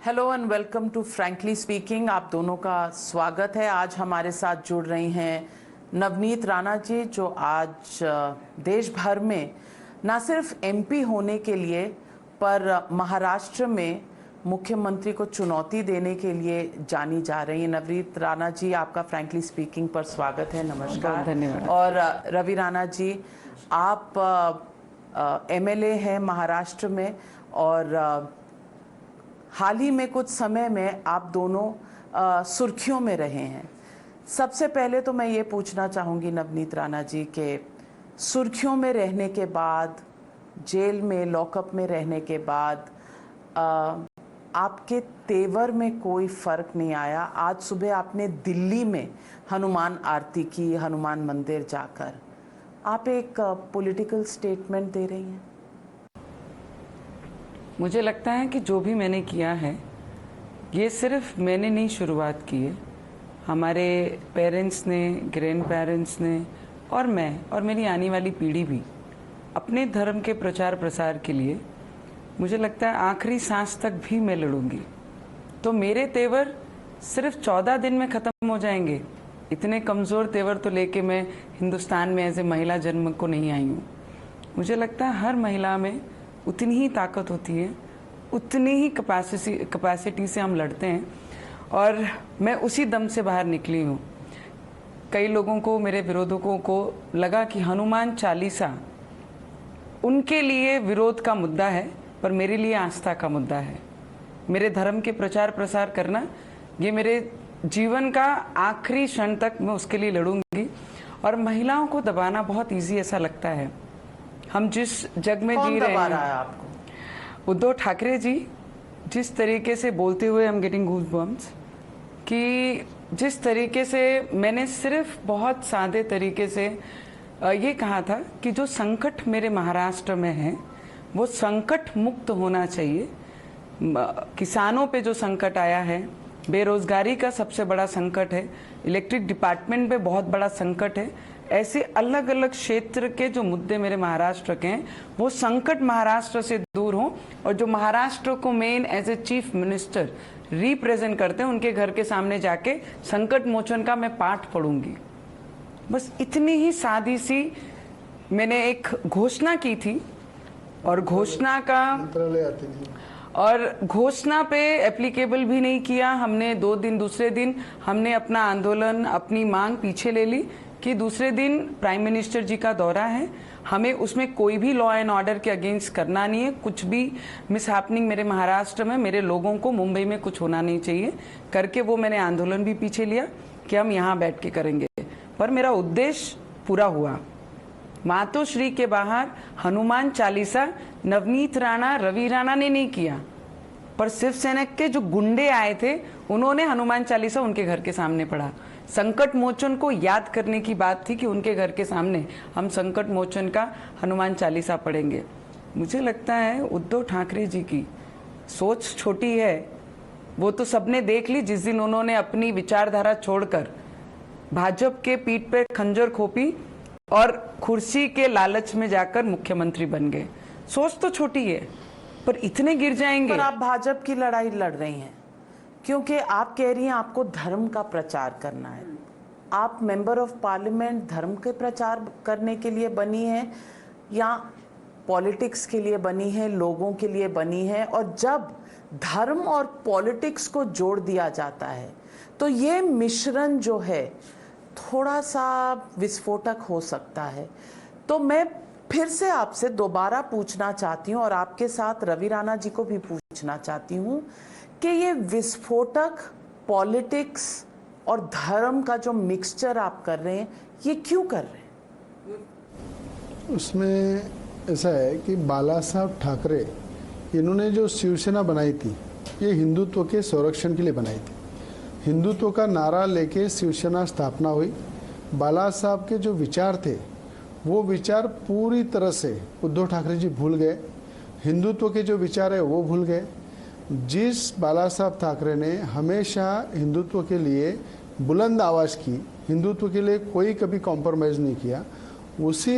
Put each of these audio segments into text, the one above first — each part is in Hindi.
Hello and welcome to frankly speaking. आप दोनों का स्वागत है। आज हमारे साथ जुड़ रही हैं नवनीत राणा जी, जो आज देश भर में न सिर्फ एमपी होने के लिए पर महाराष्ट्र में मुख्यमंत्री को चुनौती देने के लिए जानी जा रही है। नवनीत राणा जी, आपका फ्रैंकली स्पीकिंग पर स्वागत है। नमस्कार। धन्यवाद। और रवि राणा जी, आप एमएलए हैं महाराष्ट्र में और हाल ही में कुछ समय में आप दोनों सुर्खियों में रहे हैं। सबसे पहले तो मैं ये पूछना चाहूँगी नवनीत राणा जी के सुर्खियों में रहने के बाद, जेल में लॉकअप में रहने के बाद आपके तेवर में कोई फ़र्क नहीं आया। आज सुबह आपने दिल्ली में हनुमान आरती की, हनुमान मंदिर जाकर आप एक पॉलिटिकल स्टेटमेंट दे रही हैं। मुझे लगता है कि जो भी मैंने किया है ये सिर्फ मैंने नहीं शुरुआत की है, हमारे पेरेंट्स ने, ग्रैंड पेरेंट्स ने और मैं और मेरी आने वाली पीढ़ी भी अपने धर्म के प्रचार प्रसार के लिए मुझे लगता है आखिरी सांस तक भी मैं लड़ूंगी। तो मेरे तेवर सिर्फ 14 दिन में ख़त्म हो जाएंगे, इतने कमज़ोर तेवर तो लेके मैं हिंदुस्तान में एज ए महिला जन्म को नहीं आई हूँ। मुझे लगता है हर महिला में उतनी ही ताकत होती है, उतनी ही कैपेसिटी से हम लड़ते हैं और मैं उसी दम से बाहर निकली हूँ। कई लोगों को, मेरे विरोधकों को लगा कि हनुमान चालीसा उनके लिए विरोध का मुद्दा है, पर मेरे लिए आस्था का मुद्दा है। मेरे धर्म के प्रचार प्रसार करना ये मेरे जीवन का आखिरी क्षण तक मैं उसके लिए लड़ूंगी। और महिलाओं को दबाना बहुत ईजी ऐसा लगता है। हम जिस जग में जी रहे हैं, आपको उद्धव ठाकरे जी जिस तरीके से बोलते हुए हम गेटिंग गूज बम्स कि जिस तरीके से मैंने सिर्फ बहुत सादे तरीके से ये कहा था कि जो संकट मेरे महाराष्ट्र में है वो संकट मुक्त होना चाहिए। किसानों पे जो संकट आया है, बेरोजगारी का सबसे बड़ा संकट है, इलेक्ट्रिक डिपार्टमेंट पे बहुत बड़ा संकट है, ऐसे अलग अलग क्षेत्र के जो मुद्दे मेरे महाराष्ट्र के हैं वो संकट महाराष्ट्र से दूर हों और जो महाराष्ट्र को main as a chief minister represent करते हैं उनके घर के सामने जाके संकट मोचन का मैं पाठ पढ़ूंगी। बस इतनी ही सादी सी मैंने एक घोषणा की थी और घोषणा का और घोषणा पे एप्लीकेबल भी नहीं किया हमने। दूसरे दिन हमने अपना आंदोलन, अपनी मांग पीछे ले ली कि दूसरे दिन प्राइम मिनिस्टर जी का दौरा है, हमें उसमें कोई भी लॉ एंड ऑर्डर के अगेंस्ट करना नहीं है। कुछ भी मिसहैपनिंग मेरे महाराष्ट्र में, मेरे लोगों को मुंबई में कुछ होना नहीं चाहिए करके वो मैंने आंदोलन भी पीछे लिया कि हम यहाँ बैठ के करेंगे। पर मेरा उद्देश्य पूरा हुआ। मातोश्री के बाहर हनुमान चालीसा नवनीत राणा, रवि राणा ने नहीं किया, पर शिवसेना के जो गुंडे आए थे उन्होंने हनुमान चालीसा उनके घर के सामने पढ़ा। संकट मोचन को याद करने की बात थी कि उनके घर के सामने हम संकट मोचन का हनुमान चालीसा पढ़ेंगे। मुझे लगता है उद्धव ठाकरे जी की सोच छोटी है, वो तो सबने देख ली जिस दिन उन्होंने अपनी विचारधारा छोड़कर भाजपा के पीठ पे खंजर खोपी और कुर्सी के लालच में जाकर मुख्यमंत्री बन गए। सोच तो छोटी है पर इतने गिर जाएंगे। पर आप भाजपा की लड़ाई लड़ रही हैं क्योंकि आप कह रही हैं आपको धर्म का प्रचार करना है। आप मेंबर ऑफ पार्लियामेंट धर्म के प्रचार करने के लिए बनी है या पॉलिटिक्स के लिए बनी है, लोगों के लिए बनी है? और जब धर्म और पॉलिटिक्स को जोड़ दिया जाता है तो ये मिश्रण जो है थोड़ा सा विस्फोटक हो सकता है। तो मैं फिर से आपसे दोबारा पूछना चाहती हूँ और आपके साथ रवि राणा जी को भी पूछना चाहती हूँ कि ये विस्फोटक पॉलिटिक्स और धर्म का जो मिक्सचर आप कर रहे हैं, ये क्यों कर रहे हैं? उसमें ऐसा है कि बाला साहब ठाकरे इन्होंने जो शिवसेना बनाई थी ये हिंदुत्व के संरक्षण के लिए बनाई थी। हिंदुत्व का नारा लेके शिवसेना स्थापना हुई। बाला साहब के जो विचार थे वो विचार पूरी तरह से उद्धव ठाकरे जी भूल गए। हिंदुत्व के जो विचार है वो भूल गए। जिस बाला साहब ठाकरे ने हमेशा हिंदुत्व के लिए बुलंद आवाज़ की, हिंदुत्व के लिए कोई कभी कॉम्प्रोमाइज़ नहीं किया, उसी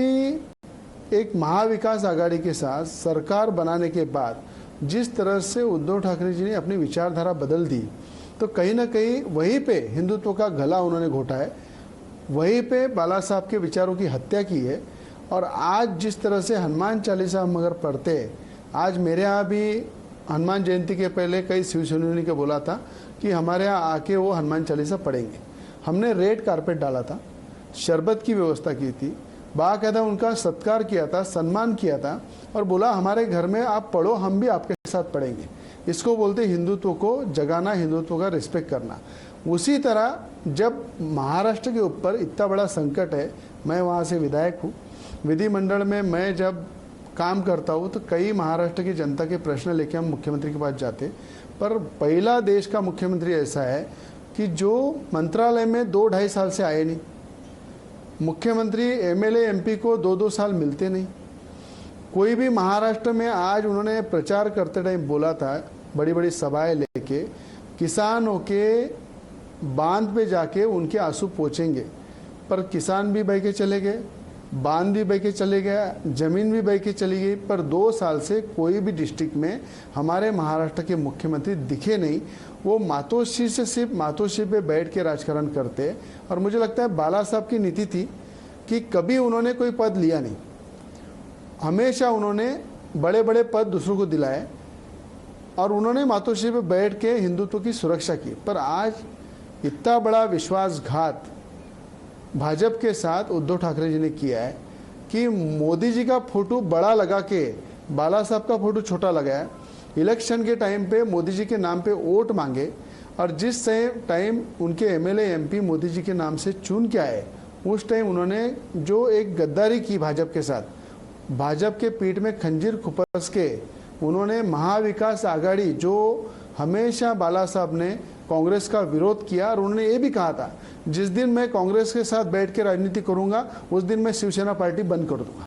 एक महाविकास आघाड़ी के साथ सरकार बनाने के बाद जिस तरह से उद्धव ठाकरे जी ने अपनी विचारधारा बदल दी, तो कहीं ना कहीं वहीं पे हिंदुत्व का गला उन्होंने घोटा है, वहीं पे बाला साहब के विचारों की हत्या की है। और आज जिस तरह से हनुमान चालीसा हम अगर पढ़ते हैं, आज मेरे यहाँ भी हनुमान जयंती के पहले कई शिवसैनियों ने बोला था कि हमारे यहाँ आके वो हनुमान चालीसा पढ़ेंगे। हमने रेड कारपेट डाला था, शरबत की व्यवस्था की थी, बाकायदा उनका सत्कार किया था, सम्मान किया था और बोला हमारे घर में आप पढ़ो, हम भी आपके साथ पढ़ेंगे। इसको बोलते हिंदुत्व को जगाना, हिंदुत्व का रिस्पेक्ट करना। उसी तरह जब महाराष्ट्र के ऊपर इतना बड़ा संकट है, मैं वहाँ से विधायक हूँ, विधिमंडल में मैं जब काम करता हूँ तो कई महाराष्ट्र की जनता के प्रश्न लेके हम मुख्यमंत्री के पास जाते, पर पहला देश का मुख्यमंत्री ऐसा है कि जो मंत्रालय में 2-2.5 साल से आए नहीं। मुख्यमंत्री एमएलए एमपी को 2-2 साल मिलते नहीं। कोई भी महाराष्ट्र में आज उन्होंने प्रचार करते टाइम बोला था, बड़ी बड़ी सभाएं लेके किसानों के बांध पे जाके उनके आंसू पोंछेंगे, पर किसान भी बह के चले गए, बांध भी बह के चले गया, जमीन भी बह के चली गई। पर 2 साल से कोई भी डिस्ट्रिक्ट में हमारे महाराष्ट्र के मुख्यमंत्री दिखे नहीं। वो मातोश्री से सिर्फ मातोश्री पे बैठ के राजकारण करते। और मुझे लगता है बाला साहब की नीति थी कि कभी उन्होंने कोई पद लिया नहीं, हमेशा उन्होंने बड़े बड़े पद दूसरों को दिलाए और उन्होंने मातोश्री पे बैठ के हिंदुत्व की सुरक्षा की। पर आज इतना बड़ा विश्वासघात भाजपा के साथ उद्धव ठाकरे जी ने किया है कि मोदी जी का फोटो बड़ा लगा के बाला साहब का फोटो छोटा लगाया। इलेक्शन के टाइम पे मोदी जी के नाम पे वोट मांगे और जिस टाइम उनके एमएलए एमपी मोदी जी के नाम से चुन के आए, उस टाइम उन्होंने जो एक गद्दारी की भाजपा के साथ, भाजपा के पीठ में खंजीर खुपस के उन्होंने महाविकास आघाड़ी, जो हमेशा बाला साहब ने कांग्रेस का विरोध किया और उन्होंने ये भी कहा था जिस दिन मैं कांग्रेस के साथ बैठ के राजनीति करूंगा उस दिन मैं शिवसेना पार्टी बंद कर दूंगा।